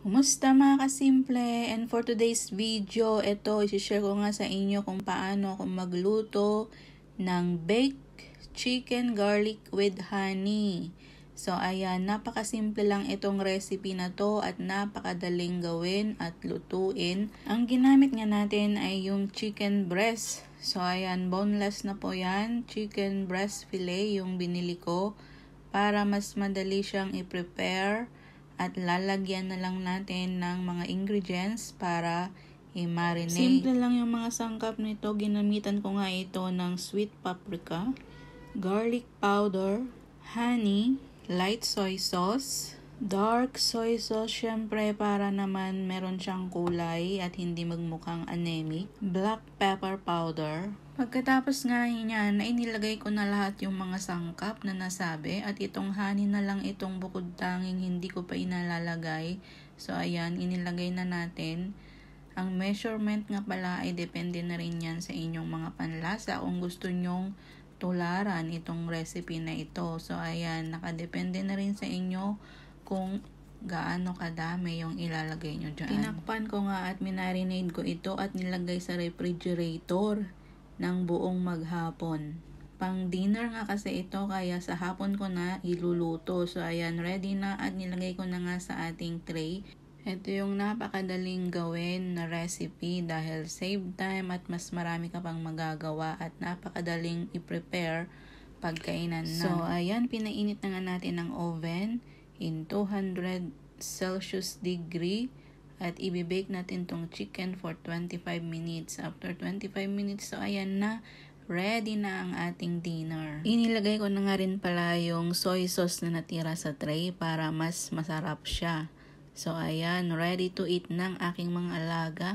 Kumusta mga kasimple? And for today's video, ito isi-share ko nga sa inyo kung paano ako magluto ng baked chicken garlic with honey. So ayan, napakasimple lang itong recipe na to at napakadaling gawin at lutuin. Ang ginamit nga natin ay yung chicken breast. So ayan, boneless na po yan. Chicken breast fillet yung binili ko para mas madali siyang i-prepare. At lalagyan na lang natin ng mga ingredients para i-marinate. Simple lang yung mga sangkap nito. Ginamitan ko nga ito ng sweet paprika, garlic powder, honey, light soy sauce, dark soy sauce syempre para naman meron siyang kulay at hindi magmukhang anemic, black pepper powder. Pagkatapos nga niyan, ay nilagay ko na lahat yung mga sangkap na nasabi at itong honey na lang itong bukod tanging hindi ko pa inalalagay. So ayan, inilagay na natin. Ang measurement nga pala ay depende na rin yan sa inyong mga panlasa kung gusto nyong tularan itong recipe na ito. So ayan, nakadepende na rin sa inyo kung gaano kadami yung ilalagay nyo dyan. Tinakpan ko nga at minarinade ko ito at nilagay sa refrigerator ng buong maghapon. Pang dinner nga kasi ito kaya sa hapon ko na iluluto. So ayan, ready na at nilagay ko na nga sa ating tray. Ito yung napakadaling gawin na recipe dahil save time at mas marami ka pang magagawa at napakadaling i-prepare pagkainan na. So ayan, pinainit na nga natin ang oven in 200 Celsius degree at i-bake natin tong chicken for 25 minutes. After 25 minutes, so ayan na, ready na ang ating dinner. Inilagay ko na nga rin pala yung soy sauce na natira sa tray para mas masarap siya. So ayan, ready to eat ng aking mga alaga.